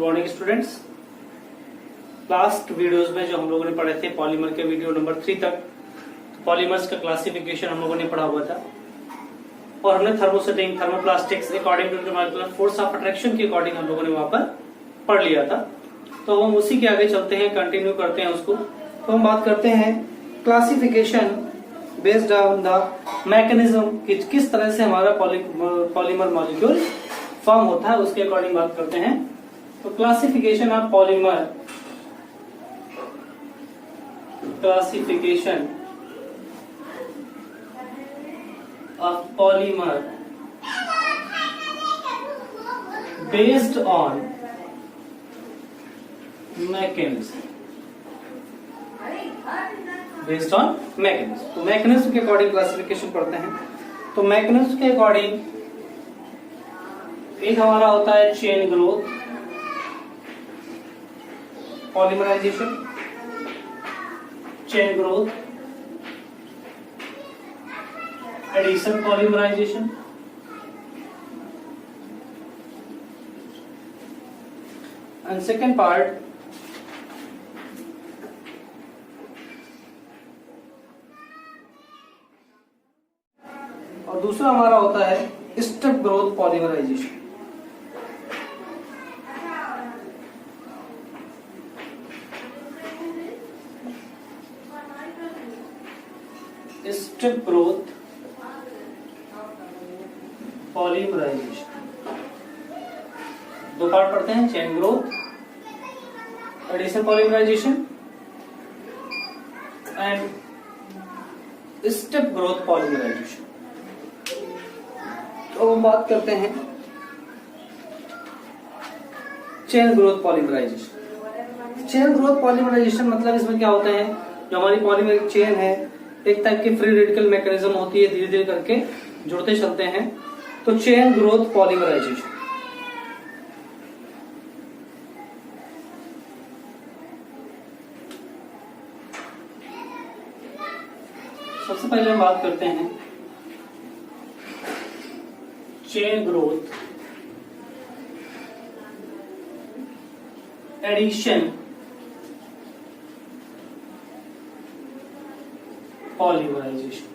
Morning students. Last videos में जो हम लोगों ने पढ़े थे पॉलीमर के वीडियो नंबर 3 तक, तो पॉलीमर्स का क्लासिफिकेशन हम लोगों ने पढ़ा हुआ था और हमने thermosetting, thermoplastics according to molecular force of attraction के अकॉर्डिंग हम लोगों ने वहां पर पढ़ लिया था। तो हम उसी के आगे चलते हैं, कंटिन्यू करते हैं उसको। तो हम बात करते हैं classification based on the mechanism कि किस तरह से हमारा पॉलीमर मॉलिक्यूल फॉर्म होता है, उसके अकॉर्डिंग बात करते हैं। तो classification of polymer, classification of polymer based on mechanism, based on mechanism. तो मैकेनिज्म के अकॉर्डिंग क्लासिफिकेशन पढ़ते हैं। तो मैकेनिज्म के अकॉर्डिंग एक हमारा होता है chain growth, polymerization, chain growth, addition polymerization, and second part और दूसरा हमारा होता है step growth polymerization. Step growth polymerization, दो पार्ट पढ़ते हैं, chain growth, addition polymerization and step growth polymerization. तो हम बात करते हैं chain growth polymerization. Chain growth polymerization मतलब इसमें क्या होता है, जो हमारी पॉलीमरिक चेन है एक टाइप की फ्री रेडिकल मैकेनिज्म होती है, धीरे धीरे करके जुड़ते चलते हैं। तो चेन ग्रोथ पॉलीमराइजेशन सबसे पहले हम बात करते हैं चेन ग्रोथ, एडिशन पॉलीमराइजेशन।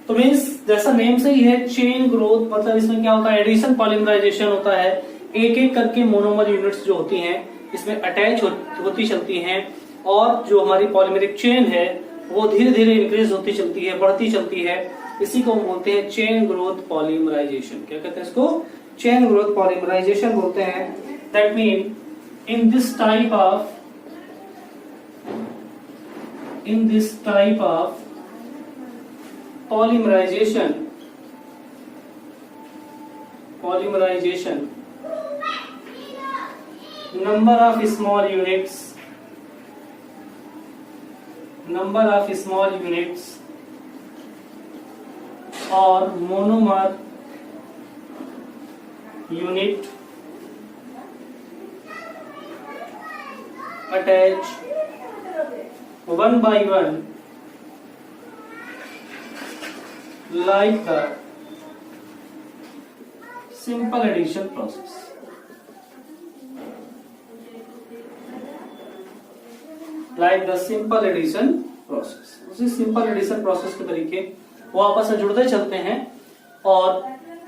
तो मीन्स जैसा नेम से ही है चेन ग्रोथ, मतलब इसमें क्या होता है, एडिशन पॉलीमराइजेशन होता है। एक एक करके मोनोमर यूनिट्स जो होती हैं इसमें अटैच होती चलती हैं और जो हमारी पॉलीमरिक चेन है वो धीरे धीरे इंक्रीज होती चलती है, बढ़ती चलती है। इसी को हम बोलते हैं चेन ग्रोथ पॉलीमराइजेशन। क्या कहते हैं इसको? चेन ग्रोथ पॉलीमराइजेशन बोलते हैं। That mean in this type of polymerization number of small units or monomer unit attach one by one like the simple addition process। like the simple addition process, उसी simple addition process के तरीके वो आपस में जुड़ते चलते हैं और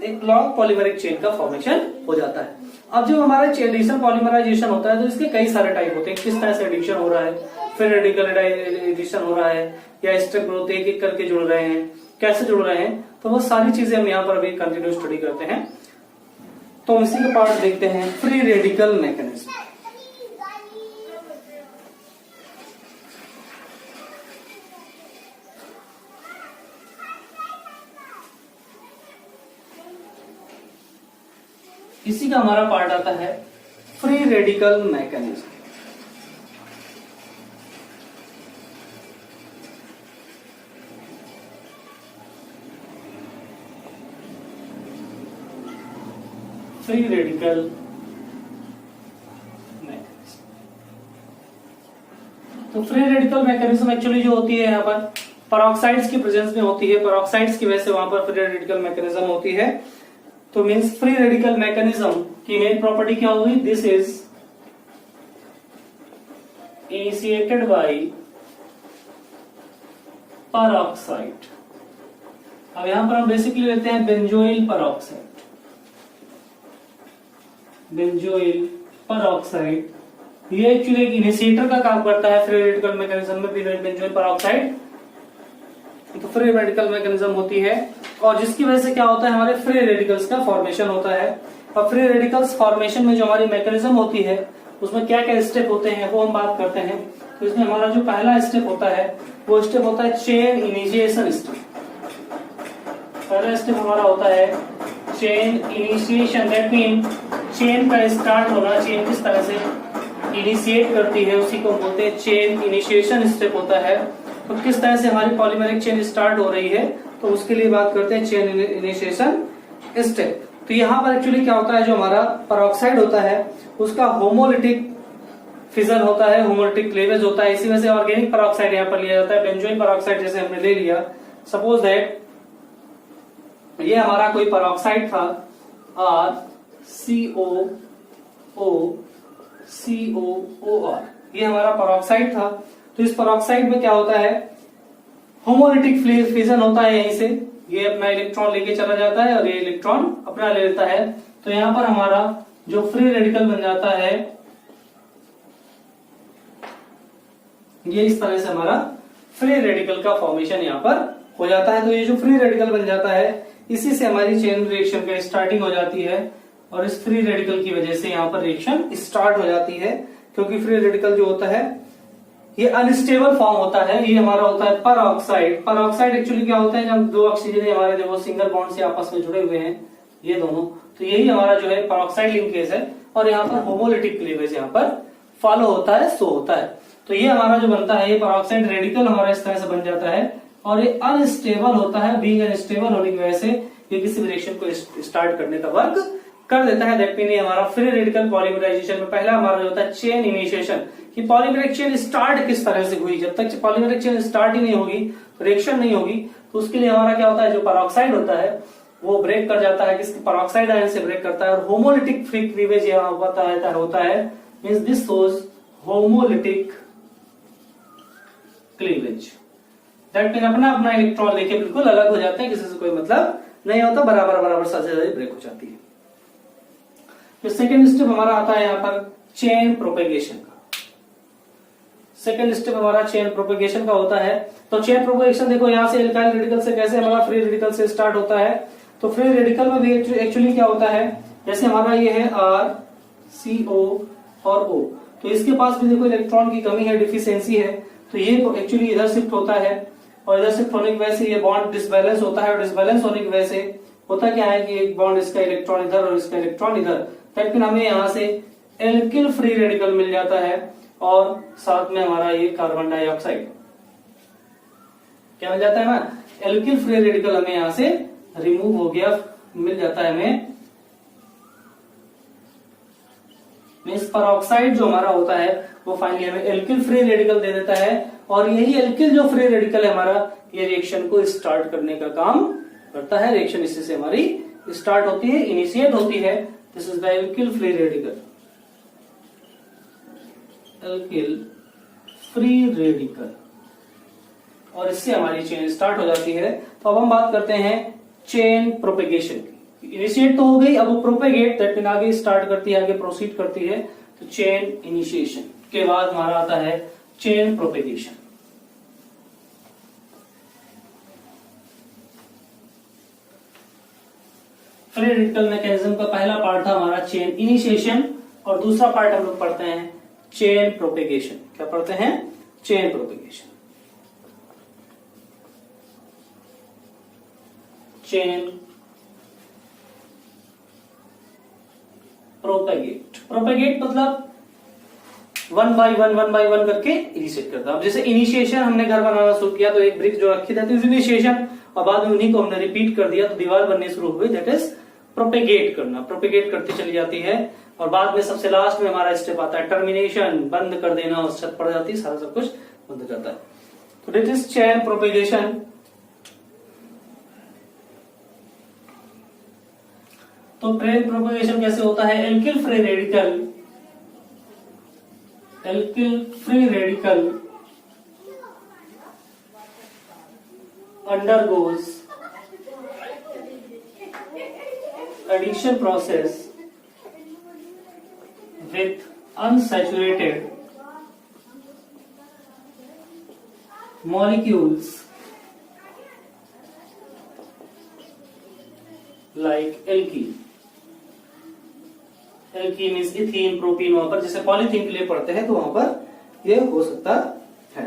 एक लॉन्ग पॉलीमरिक चेन का फॉर्मेशन हो जाता है। अब जब हमारा एडिशन पॉलीमराइजेशन होता है तो इसके कई सारे टाइप होते हैं, किस तरह से एडिशन हो रहा है, फिर रेडिकल एडिशन हो रहा है या स्टेप ग्रोथ एक एक करके जुड़ रहे हैं, कैसे जुड़ रहे हैं, तो वो सारी चीजें हम यहाँ पर अभी कंटिन्यू स्टडी करते हैं। तो हम इसी के पार्ट देखते हैं, फ्री रेडिकल मैकेनिज्म। इसी का हमारा पार्ट आता है free radical mechanism. Free radical mechanism. तो फ्री रेडिकल मैकेनिज्म एक्चुअली जो होती है यहाँ पर पेरोक्साइड्स की प्रेजेंस में होती है, पेरोक्साइड्स की वजह से वहां पर फ्री रेडिकल मैकेनिज्म होती है। तो मीन्स फ्री रेडिकल मैकेनिज्म की मेन प्रॉपर्टी क्या होगी, this is initiated by peroxide. अब यहां पर हम बेसिकली लेते हैं बेंजोइल परऑक्साइड। बेंजोइल परऑक्साइड ये एक्चुअली एक इनिशिएटर का काम करता है फ्री रेडिकल मैकेनिज्म में। बेंजोइल परऑक्साइड तो फ्री रेडिकल मैकेनिज्म होती है, और जिसकी वजह से क्या होता है, हमारे फ्री रेडिकल्स का फॉर्मेशन होता है। और फ्री रेडिकल्स फॉर्मेशन में जो हमारी मैकेनिज्म होती है उसमें क्या क्या स्टेप होते हैं वो हम बात करते हैं। तो इसमें हमारा जो पहला स्टेप होता है वो स्टेप होता है चेन इनिशिएशन स्टेप। पहला स्टेप हमारा होता है chain initiation. That mean chain का स्टार्ट होना, चेन किस तरह से इनिशिएट करती है उसी को बोलते हैं चेन इनिशिएशन स्टेप होता है। तो किस तरह से हमारी पॉलीमेरिक चेन स्टार्ट हो रही है तो उसके लिए बात करते हैं चेन इनिशिएशन स्टेप। तो यहाँ पर एक्चुअली क्या होता है, जो हमारा परऑक्साइड होता है उसका होमोलिटिक फिजन होता है, होमोलिटिक क्लीवेज होता है। इसी वजह से ऑर्गेनिक परऑक्साइड यहाँ पर लिया जाता है। बेंजोइल परऑक्साइड जैसे हमने ले लिया, सपोज दैट ये हमारा कोई परऑक्साइड था RCOO, ये हमारा परऑक्साइड था। तो इस परऑक्साइड में क्या होता है, होमोलिटिक फिजन होता है। यहीं से ये अपना इलेक्ट्रॉन लेके चला जाता है और ये इलेक्ट्रॉन अपना ले लेता है। तो यहां पर हमारा जो फ्री रेडिकल बन जाता है ये इस तरह से हमारा फ्री रेडिकल का फॉर्मेशन यहाँ पर हो जाता है। तो ये जो फ्री रेडिकल बन जाता है इसी से हमारी चेन रिएक्शन का स्टार्टिंग हो जाती है, और इस फ्री रेडिकल की वजह से यहाँ पर रिएक्शन स्टार्ट हो जाती है। क्योंकि फ्री रेडिकल जो होता है ये अनस्टेबल फॉर्म होता है। ये हमारा होता है परऑक्साइड। परऑक्साइड एक्चुअली क्या होता है, जब दो ऑक्सीजन हमारे देखो सिंगल बॉन्ड से आपस में जुड़े हुए हैं ये दोनों, तो यही हमारा जो है परऑक्साइड लिंकेज है। और यहाँ पर होमोलिटिक क्लीवेज यहाँ पर फॉलो होता है, शो होता है। तो ये हमारा जो बनता है ये परऑक्साइड रेडिकल हमारा इस तरह से बन जाता है, और ये अनस्टेबल होता है। बीइंग अनस्टेबल होने की वजह से ये किसी भी रिएक्शन को स्टार्ट करने का वर्क कर देता है। दैट मीन हमारा फ्री रेडिकल पॉलीमराइजेशन में पहला हमारा जो होता है चेन इनिशिएशन, कि पॉलीमरिक चेन स्टार्ट किस तरह से हुई। जब तक पॉलीमरिक चेन स्टार्ट ही नहीं होगी, रिएक्शन नहीं होगी, तो उसके लिए हमारा क्या होता है, जो परऑक्साइड होता है वो ब्रेक कर जाता है, किसके परऑक्साइड आयन से ब्रेक करता है। और होमोलिटिक फ्री क्लीवेज यहाँ होता है means this shows homolytic cleavage. That mean अपना अपना इलेक्ट्रॉन लेके बिल्कुल अलग हो जाते हैं, किसी से कोई मतलब नहीं होता, बराबर बराबर साझेदारी ब्रेक हो जाती है। तो सेकेंड स्टेप हमारा आता है यहाँ पर चेन प्रोपेगेशन का। सेकेंड स्टेप हमारा चेन प्रोपेगेशन का होता है। तो चेन प्रोपेगेशन देखो यहाँ से एल्काइल रेडिकल से कैसे हमारा फ्री रेडिकल से स्टार्ट होता है। तो फ्री रेडिकल में भी एक्चुअली क्या होता है, जैसे हमारा ये है RCO और O, तो इसके पास भी देखो इलेक्ट्रॉन की कमी है, डिफिशियंसी है। तो ये एक्चुअली इधर शिफ्ट होता है, और इधर शिफ्ट होने की वजह से ये बॉन्ड डिसबैलेंस होता है। और डिसबैलेंस होने की वजह से होता क्या है कि एक बॉन्ड इसका इलेक्ट्रॉन इधर और इसका इलेक्ट्रॉन इधर, लेकिन हमें यहाँ से एल्किल फ्री रेडिकल मिल जाता है, और साथ में हमारा ये कार्बन डाइऑक्साइड क्या मिल जाता है ना, एल्किल फ्री रेडिकल हमें यहाँ से रिमूव हो गया, मिल जाता है हमें। मींस परऑक्साइड जो हमारा होता है वो फाइनली हमें एल्किल फ्री रेडिकल दे देता है, और यही एल्किल जो फ्री रेडिकल है हमारा ये रिएक्शन को स्टार्ट करने का काम करता है। रिएक्शन इसी से हमारी स्टार्ट होती है, इनिशिएट होती है। This is the alkyl free radical, alkyl free radical, और इससे हमारी चेन स्टार्ट हो जाती है। तो अब हम बात करते हैं चेन प्रोपेगेशन की। इनिशिएट तो हो गई, अब प्रोपेगेट दैट मीन आगे स्टार्ट करती है, आगे प्रोसीड करती है। तो चेन इनिशिएशन के बाद हमारा आता है chain propagation. Free radical mechanism का पहला पार्ट था हमारा चेन इनिशिएशन, और दूसरा पार्ट हम लोग पढ़ते हैं चेन प्रोपेगेशन। क्या पढ़ते हैं, chain propagation. Chain propagate, propagate मतलब वन बाय वन करके इनिशिएट करता है। अब जैसे इनिशिएशन हमने घर बनाना शुरू किया तो एक ब्रिक जो रखी रहती है इनिशिएशन, और बाद में उन्हीं को हमने रिपीट कर दिया तो दीवार बननी शुरू हुई, दैट इज प्रोपेगेट करना। प्रोपेगेट करती चली जाती है, और बाद में सबसे लास्ट में हमारा स्टेप आता है टर्मिनेशन, बंद कर देना, और छत पड़ जाती है, सारा सब कुछ बंद हो जाता है। तो दैट इज चेन प्रोपेगेशन। तो प्रेरित प्रोपेगेशन कैसे होता है? Alkyl free radical undergoes addition process with unsaturated molecules like alkene means ethene, propene, वहां पर जैसे पॉलीथीन के लिए पढ़ते हैं तो वहां पर ये हो सकता है।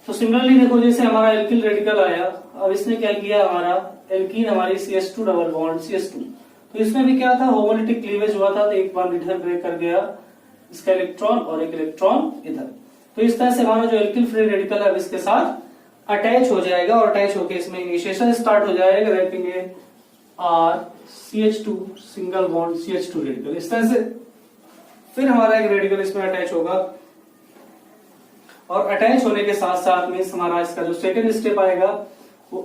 तो सिमिलरली देखो, जैसे हमारा एल्किल रेडिकल आया, अब इसने क्या किया, हमारा एल्कीन हमारी CH2 डबल बॉन्ड CH2, तो इसमें भी क्या था, होमोलिटिक क्लीवेज हुआ था, तो एक बार इधर ब्रेक कर गया इसका इलेक्ट्रॉन और एक इलेक्ट्रॉन इधर। तो इस तरह से हमारा जो एल्किल फ्री रेडिकल है इसके साथ अटैच हो जाएगा और अटैच होकर इसमें इनिशिएशन स्टार्ट हो जाएगा, रखेंगे CH2 single bond CH2 radical. इस तरह से फिर हमारा एक रेडिकल इसमें अटैच होगा और अटैच होने के साथ साथ में हमारा इसका जो सेकंड स्टेप आएगा वो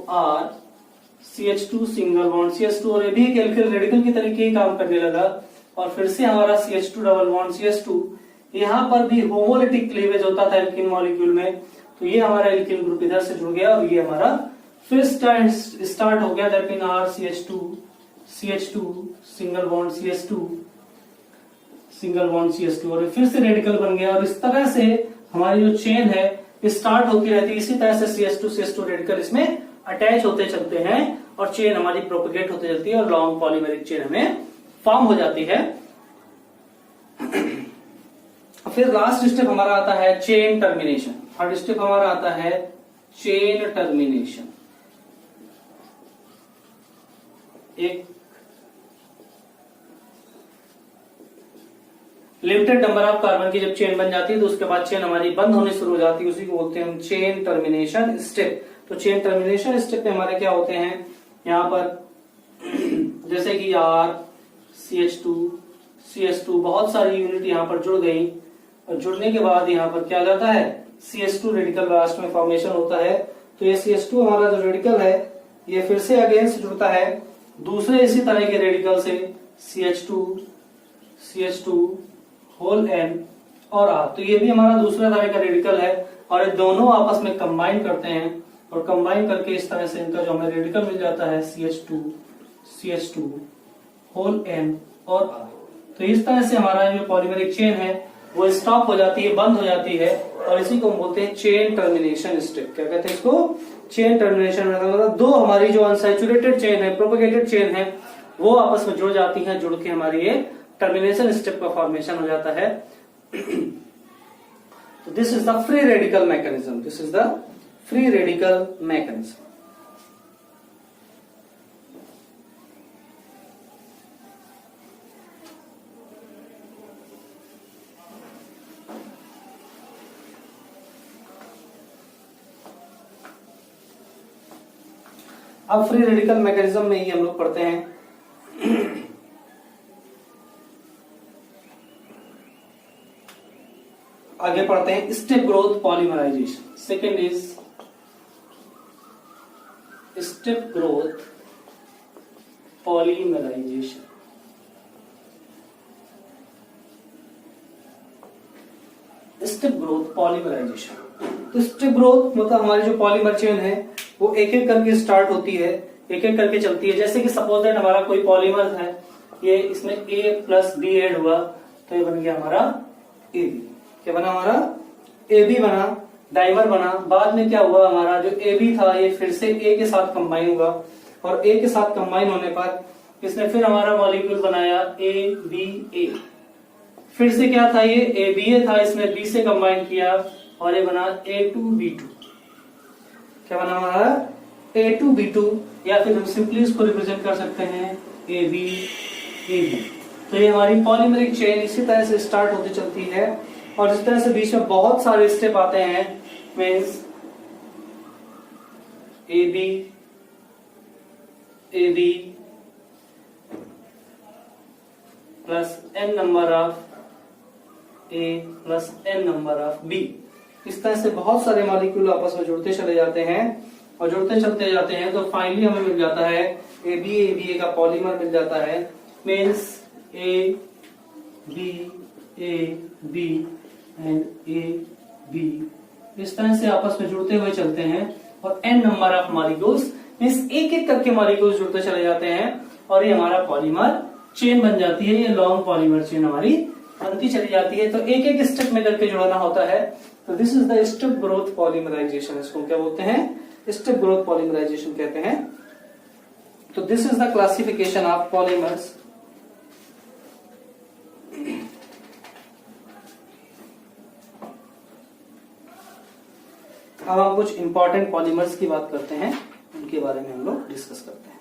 CH2 सिंगल बॉन्ड CH2, और ये भी एक एल्किल रेडिकल की तरीके ही काम करने लगा। और फिर से हमारा CH2 डबल बॉन्ड CH2, यहाँ पर भी होमोलिटिक क्लीवेज होता था एल्किन मॉलिक्यूल में, तो ये हमारा एल्किल ग्रुप इधर से जुड़ गया और ये हमारा फिर स्टार्ट हो गया, that mean CH2 single bond CH2 single bond CH2, और फिर से रेडिकल बन गया। और इस तरह से हमारी जो चेन है स्टार्ट होती रहती है, इसी तरह से CH2 रेडिकल इसमें अटैच होते चलते हैं और चेन हमारी प्रोपेगेट होते चलती है और लॉन्ग पॉलीमेरिक चेन हमें फॉर्म हो जाती है। फिर लास्ट स्टेप हमारा आता है चेन टर्मिनेशन। थर्ड स्टेप हमारा आता है चेन टर्मिनेशन। एक लिमिटेड नंबर ऑफ कार्बन की जब चेन बन जाती है तो उसके बाद चेन हमारी बंद होनी शुरू हो जाती है, उसी को बोलते हैं हम चेन टर्मिनेशन स्टेप। तो चेन टर्मिनेशन स्टेप में हमारे क्या होते हैं, यहाँ पर जैसे कि CH2 बहुत सारी यूनिट यहाँ पर जुड़ गई और जुड़ने के बाद यहाँ पर क्या जाता है, CH2 रेडिकल लास्ट में फॉर्मेशन होता है। तो ये CH2 हमारा जो रेडिकल है ये फिर से अगेंस्ट जुड़ता है दूसरे इसी तरह के रेडिकल से CH2 होल N और R। तो ये भी हमारा दूसरा तरह का रेडिकल है और ये दोनों आपस में कंबाइन करते हैं और कंबाइन करके इस तरह से इनका जो हमें रेडिकल मिल जाता है CH2 होल N और R। तो इस तरह से हमारा जो पॉलीमेरिक चेन है वो स्टॉप हो जाती है, बंद हो जाती है, और इसी को हम बोलते हैं चेन टर्मिनेशन स्टेप। क्या कहते हैं इसको, चेन टर्मिनेशन। मतलब दो हमारी जो अनसैचुरेटेड चेन है, प्रोपेगेटेड चेन है, वो आपस में जुड़ जाती है, जुड़ के हमारी ये टर्मिनेशन स्टेप का फॉर्मेशन हो जाता है। तो this is the free radical mechanism. अब फ्री रेडिकल मैकेनिज्म में ही हम लोग पढ़ते हैं आगे पढ़ते हैं step growth polymerization. Second is step growth polymerization. Step growth polymerization. तो स्टेप ग्रोथ मतलब हमारी जो पॉलीमर चेन है वो एक एक करके स्टार्ट होती है, एक एक करके चलती है। जैसे कि सपोज दैट हमारा कोई पॉलीमर है, ये इसमें A+B ऐड हुआ तो ये बन गया हमारा AB। क्या बना हमारा, AB बना, डाइमर बना। बाद में क्या हुआ, हमारा जो AB था ये फिर से A के साथ कंबाइन हुआ और A के साथ कंबाइन होने पर इसने फिर हमारा मॉलिक्यूल बनाया ABA। फिर से क्या था, ये ABA था, इसने B से कंबाइन किया और ये बना A2B2। क्या बना हमारा A2B2, या फिर हम सिंपली इसको रिप्रेजेंट कर सकते हैं AB। तो ये हमारी पॉलीमेरिक चेन इसी तरह से स्टार्ट होती चलती है और इस तरह से बीच में बहुत सारे स्टेप आते हैं। Means AB plus n number of A plus n number of B। इस तरह से बहुत सारे मॉलिक्यूल आपस में जुड़ते चले जाते हैं और जुड़ते चलते जाते हैं तो फाइनली हमें मिल जाता है ABA का पॉलीमर मिल जाता है means a b and a b इस तरह से आपस में जुड़ते हुए चलते हैं और n number of molecules means एक एक करके मॉलिक्यूल्स जुड़ते चले जाते हैं और ये हमारा पॉलीमर चेन बन जाती है। ये लॉन्ग पॉलीमर चेन हमारी बनती चली जाती है। तो एक एक स्टेप में करके जुड़ना होता है। तो this is the step growth polymerization. इसको क्या बोलते हैं? स्टेप ग्रोथ पॉलीमराइजेशन कहते हैं। तो this is the classification of polymers. अब हम कुछ इंपॉर्टेंट पॉलीमर्स की बात करते हैं, उनके बारे में हम लोग डिस्कस करते हैं।